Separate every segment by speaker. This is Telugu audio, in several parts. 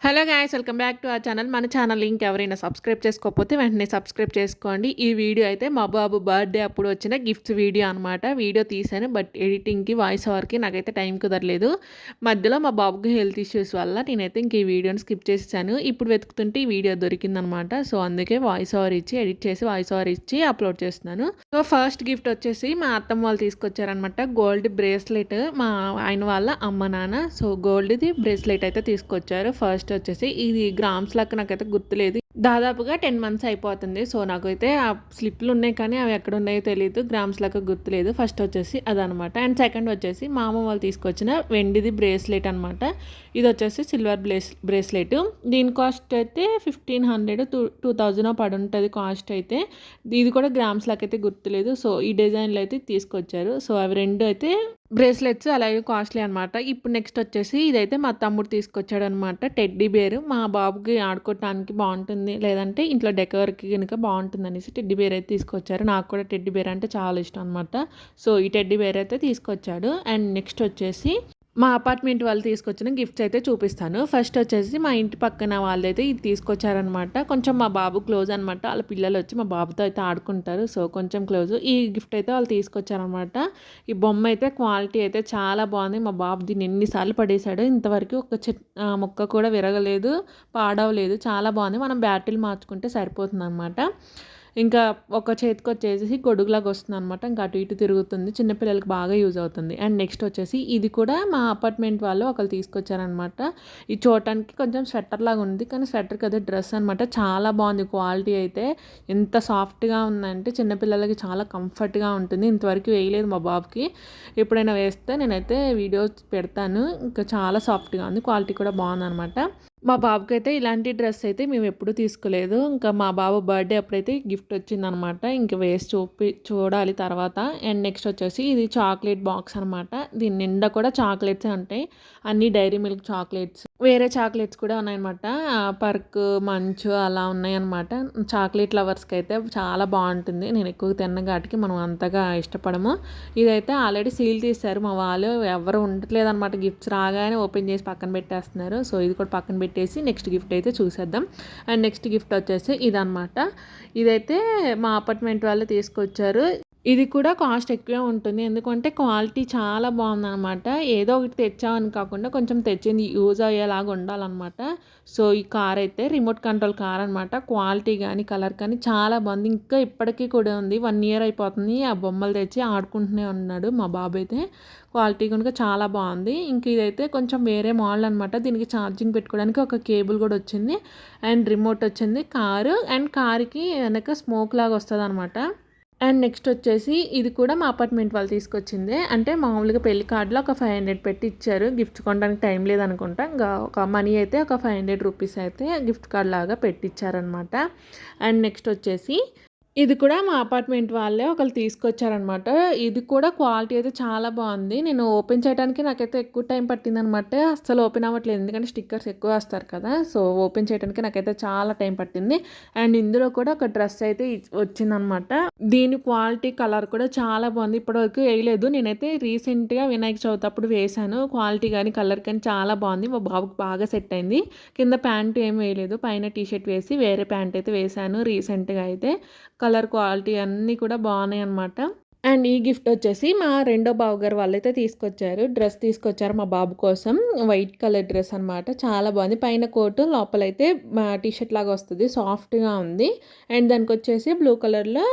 Speaker 1: Hello guys, welcome back to our channel. మన ఛానల్ లింక్ ఎవరైనా సబ్స్క్రైబ్ చేసుకోకపోతే వెంటనే సబ్స్క్రైబ్ చేసుకోండి. ఈ వీడియో అయితే మా బాబు బర్త్డే అప్పుడు వచ్చిన గిఫ్ట్స్ వీడియో అనమాట. వీడియో తీసాను, బట్ ఎడిటింగ్కి వాయిస్ ఓవర్కి నాకైతే టైం కుదరలేదు. మధ్యలో మా బాబుకి హెల్త్ ఇష్యూస్ వల్ల నేనైతే ఇంక ఈ వీడియోని స్కిప్ చేసేసాను. ఇప్పుడు వెతుకుతుంటే ఈ వీడియో దొరికిందనమాట. సో అందుకే వాయిస్ ఓవర్ ఇచ్చి ఎడిట్ చేసి వాయిస్ ఓవర్ ఇచ్చి అప్లోడ్ చేస్తున్నాను. సో ఫస్ట్ గిఫ్ట్ వచ్చేసి మా అత్తమ్మ వాళ్ళు తీసుకొచ్చారనమాట. గోల్డ్ బ్రేస్లెట్, మా ఆయన వాళ్ళ అమ్మ నాన్న. సో గోల్డ్ది బ్రేస్లెట్ అయితే తీసుకొచ్చారు. ఫస్ట్ వచ్చేసి ఇది గ్రామ్స్ లెక్క నాకైతే గుర్తులేదు. దాదాపుగా 10 మంత్స్ అయిపోతుంది. సో నాకైతే ఆ స్లిప్లు ఉన్నాయి, కానీ అవి ఎక్కడ ఉన్నాయో తెలియదు. గ్రామ్స్ లెక్క గుర్తులేదు. ఫస్ట్ వచ్చేసి అదనమాట. అండ్ సెకండ్ వచ్చేసి మా అమ్మ వాళ్ళు తీసుకొచ్చిన వెండిది బ్రేస్లెట్ అనమాట. ఇది వచ్చేసి సిల్వర్ బ్రేస్లెట్. దీని కాస్ట్ అయితే 1500 2000 పడి ఉంటుంది కాస్ట్ అయితే. ఇది కూడా గ్రామ్స్ లెక్క అయితే గుర్తులేదు. సో ఈ డిజైన్లో అయితే తీసుకొచ్చారు. సో అవి రెండు అయితే బ్రేస్లెట్స్ అలాగే కాస్ట్లీ అనమాట. ఇప్పుడు నెక్స్ట్ వచ్చేసి ఇదైతే మా తమ్ముడు తీసుకొచ్చాడు అనమాట. టెడ్డీ బేర్ మా బాబుకి ఆడుకోవటానికి బాగుంటుంది, లేదంటే ఇంట్లో డెకర్కి కనుక బాగుంటుంది అనేసి టెడ్డీ బేర్ అయితే తీసుకొచ్చారు. నాకు కూడా టెడ్డీ బేర్ అంటే చాలా ఇష్టం అనమాట. సో ఈ టెడ్డీ బేర్ అయితే తీసుకొచ్చాడు. అండ్ నెక్స్ట్ వచ్చేసి మా అపార్ట్మెంట్ వాళ్ళు తీసుకొచ్చిన గిఫ్ట్స్ అయితే చూపిస్తాను. ఫస్ట్ వచ్చేసి మా ఇంటి పక్కన వాళ్ళైతే ఇది తీసుకొచ్చారనమాట. కొంచెం మా బాబు క్లోజ్ అనమాట. వాళ్ళ పిల్లలు వచ్చి మా బాబుతో అయితే ఆడుకుంటారు. సో కొంచెం క్లోజ్. ఈ గిఫ్ట్ అయితే వాళ్ళు తీసుకొచ్చారనమాట. ఈ బొమ్మ అయితే క్వాలిటీ అయితే చాలా బాగుంది. మా బాబు దీన్ని ఎన్నిసార్లు పడేశాడు, ఇంతవరకు ఒక మొక్క కూడా విరగలేదు, పాడవలేదు. చాలా బాగుంది. మనం బ్యాటరీలు మార్చుకుంటే సరిపోతుంది అనమాట. ఇంకా ఒక చేతికి వచ్చేసి గొడుగులాగా వస్తుంది అనమాట. ఇంకా అటు ఇటు తిరుగుతుంది. చిన్నపిల్లలకి బాగా యూజ్ అవుతుంది. అండ్ నెక్స్ట్ వచ్చేసి ఇది కూడా మా అపార్ట్మెంట్ వాళ్ళు ఒకరు తీసుకొచ్చారనమాట. ఇది చూడటానికి కొంచెం స్వెటర్ లాగా ఉంది, కానీ స్వెటర్ కదా, డ్రెస్ అనమాట. చాలా బాగుంది. క్వాలిటీ అయితే ఎంత సాఫ్ట్గా ఉందంటే చిన్నపిల్లలకి చాలా కంఫర్ట్గా ఉంటుంది. ఇంతవరకు వేయలేదు మా బాబుకి. ఎప్పుడైనా వేస్తే నేనైతే వీడియోస్ పెడతాను. ఇంకా చాలా సాఫ్ట్గా ఉంది. క్వాలిటీ కూడా బాగుందనమాట. మా బాబుకి అయితే ఇలాంటి డ్రెస్ అయితే మేము ఎప్పుడూ తీసుకోలేదు. ఇంకా మా బాబు బర్త్డే అప్పుడైతే గిఫ్ట్ వచ్చిందనమాట. ఇంక వేసి చూడాలి తర్వాత. అండ్ నెక్స్ట్ వచ్చేసి ఇది చాక్లెట్ బాక్స్ అనమాట. దీని నిండా కూడా చాక్లెట్సే ఉంటాయి. అన్ని డైరీ మిల్క్ చాక్లెట్స్, వేరే చాక్లెట్స్ కూడా ఉన్నాయన్నమాట. పర్క్, మంచు అలా ఉన్నాయన్నమాట. చాక్లెట్ లవర్స్కి అయితే చాలా బాగుంటుంది. నేను ఎక్కువ తిన్న వాటికి మనం అంతగా ఇష్టపడము. ఇదైతే ఆల్రెడీ సీల్ తీశారు మా వాళ్ళు. ఎవరు ఉండట్లేదు అనమాట. గిఫ్ట్స్ రాగానే ఓపెన్ చేసి పక్కన పెట్టేస్తున్నారు. సో ఇది కూడా పక్కన పెట్టేసి నెక్స్ట్ గిఫ్ట్ అయితే చూసేద్దాం. అండ్ నెక్స్ట్ గిఫ్ట్ వచ్చేసి ఇదనమాట. ఇదైతే మా అపార్ట్మెంట్ వాళ్ళు తీసుకొచ్చారు. ఇది కూడా కాస్ట్ ఎక్కువే ఉంటుంది, ఎందుకంటే క్వాలిటీ చాలా బాగుందన్నమాట. ఏదో ఒకటి తెచ్చామని కాకుండా కొంచెం తెచ్చింది యూజ్ అయ్యేలాగా ఉండాలన్నమాట. సో ఈ కార్ అయితే రిమోట్ కంట్రోల్ కార్ అనమాట. క్వాలిటీ కానీ కలర్ కానీ చాలా బాగుంది. ఇంకా ఇప్పటికీ కూడా ఉంది. 1 year అయిపోతుంది. ఆ బొమ్మలు తెచ్చి ఆడుకుంటూనే ఉన్నాడు మా బాబు అయితే. క్వాలిటీ కనుక చాలా బాగుంది. ఇంక ఇదైతే కొంచెం వేరే మోడల్ అనమాట. దీనికి ఛార్జింగ్ పెట్టుకోవడానికి ఒక కేబుల్ కూడా వచ్చింది. అండ్ రిమోట్ వచ్చింది. కారు అండ్ కార్కి వెనక స్మోక్ లాగా వస్తుంది అనమాట. అండ్ నెక్స్ట్ వచ్చేసి ఇది కూడా మా అపార్ట్మెంట్ వాళ్ళు తీసుకొచ్చిందే. అంటే మామూలుగా పెళ్లి కార్డులో ఒక 500 పెట్టి ఇచ్చారు. గిఫ్ట్ కొనడానికి టైం లేదనుకుంటా. ఇంకా ఒక మనీ అయితే ఒక 500 రూపీస్ అయితే గిఫ్ట్ కార్డ్ లాగా పెట్టించారనమాట. అండ్ నెక్స్ట్ వచ్చేసి ఇది కూడా మా అపార్ట్మెంట్ వాళ్ళే ఒకళ్ళు తీసుకొచ్చారనమాట. ఇది కూడా క్వాలిటీ అయితే చాలా బాగుంది. నేను ఓపెన్ చేయడానికి నాకైతే ఎక్కువ టైం పట్టిందనమాట. అస్సలు ఓపెన్ అవ్వట్లేదు, ఎందుకంటే స్టిక్కర్స్ ఎక్కువ వేస్తారు కదా. సో ఓపెన్ చేయడానికి నాకైతే చాలా టైం పట్టింది. అండ్ ఇందులో కూడా ఒక డ్రెస్ అయితే వచ్చిందనమాట. దీని క్వాలిటీ కలర్ కూడా చాలా బాగుంది. ఇప్పటివరకు వేయలేదు. నేనైతే రీసెంట్గా వినాయక చవితి అప్పుడు వేశాను. క్వాలిటీ కానీ కలర్ కానీ చాలా బాగుంది. మా బాబుకి బాగా సెట్ అయింది. కింద ప్యాంటు ఏం వేయలేదు, పైన టీషర్ట్ వేసి వేరే ప్యాంట్ అయితే వేశాను రీసెంట్గా అయితే. కలర్ క్వాలిటీ అన్నీ కూడా బాగున్నాయి అనమాట. అండ్ ఈ గిఫ్ట్ వచ్చేసి మా రెండో బావగారు వాళ్ళైతే తీసుకొచ్చారు. డ్రెస్ తీసుకొచ్చారు మా బాబు కోసం. వైట్ కలర్ డ్రెస్ అనమాట. చాలా బాగుంది. పైన కోటు, లోపలైతే టీషర్ట్ లాగా వస్తుంది. సాఫ్ట్గా ఉంది. అండ్ దానికి వచ్చేసి బ్లూ కలర్లో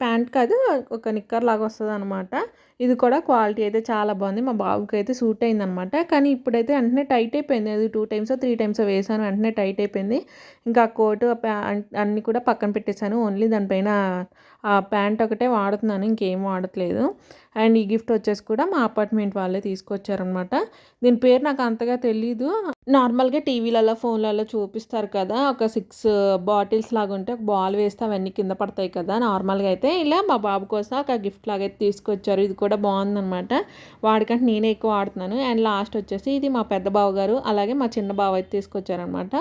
Speaker 1: ప్యాంట్ కాదు, ఒక నిక్కర్ లాగా వస్తుంది అనమాట. ఇది కూడా క్వాలిటీ అయితే చాలా బాగుంది. మా బాబుకి అయితే సూట్ అయింది అనమాట. కానీ ఇప్పుడైతే వెంటనే టైట్ అయిపోయింది. అది 2 times 3 times వేసాను, వెంటనే టైట్ అయిపోయింది. ఇంకా కోటు అన్నీ కూడా పక్కన పెట్టేశాను. ఓన్లీ దానిపైన ఆ ప్యాంట్ ఒకటే వాడుతున్నాను, ఇంకేం వాడట్లేదు. అండ్ ఈ గిఫ్ట్ వచ్చేసి కూడా మా అపార్ట్మెంట్ వాళ్ళే తీసుకొచ్చారనమాట. దీని పేరు నాకు అంతగా తెలీదు. నార్మల్గా టీవీలలో ఫోన్లలో చూపిస్తారు కదా, ఒక 6 బాటిల్స్ లాగా ఉంటే ఒక బాల్ వేస్తే అవన్నీ కింద పడతాయి కదా. నార్మల్గా అయితే ఇలా మా బాబు కోసం ఒక గిఫ్ట్ లాగా అయితే తీసుకొచ్చారు. ఇది కూడా బాగుందనమాట. వాడికంటే నేనే ఎక్కువ వాడుతున్నాను. అండ్ లాస్ట్ వచ్చేసి ఇది మా పెద్ద బావ గారు అలాగే మా చిన్న బావ అయితే తీసుకొచ్చారనమాట.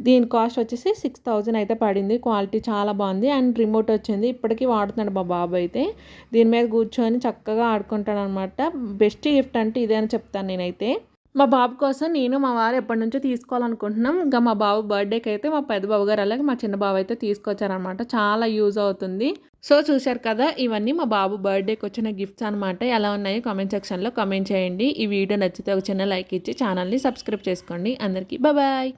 Speaker 1: దీని కాస్ట్ వచ్చేసి 6000 అయితే పడింది. క్వాలిటీ చాలా బాగుంది. అండ్ రిమోట్ వచ్చింది. ఇప్పటికీ వాడుతున్నాడు మా బాబు అయితే. దీని మీద కూర్చొని చక్కగా ఆడుకుంటాడు అనమాట. బెస్ట్ గిఫ్ట్ అంటే ఇదే అని చెప్తాను నేనైతే. మా బాబు కోసం నేను, మా వారు ఎప్పటినుంచో తీసుకోవాలనుకుంటున్నాం. ఇంకా మా బాబు బర్త్‌డేకి అయితే మా పెద్ద బాబు గారు అలాగే మా చిన్న బాబు అయితే తీసుకొచ్చారనమాట. చాలా యూజ్ అవుతుంది. సో, చూశారు కదా! ఇవన్నీ మా బాబు బర్త్‌డేకొచ్చిన గిఫ్ట్స్ అనమాట. ఎలా ఉన్నాయో కామెంట్ సెక్షన్‌లో కామెంట్ చేయండి. ఈ వీడియో నచ్చితే ఒక చిన్న లైక్ ఇచ్చి ఛానల్‌ని సబ్స్క్రైబ్ చేసుకోండి. అందరికీ బాయ్.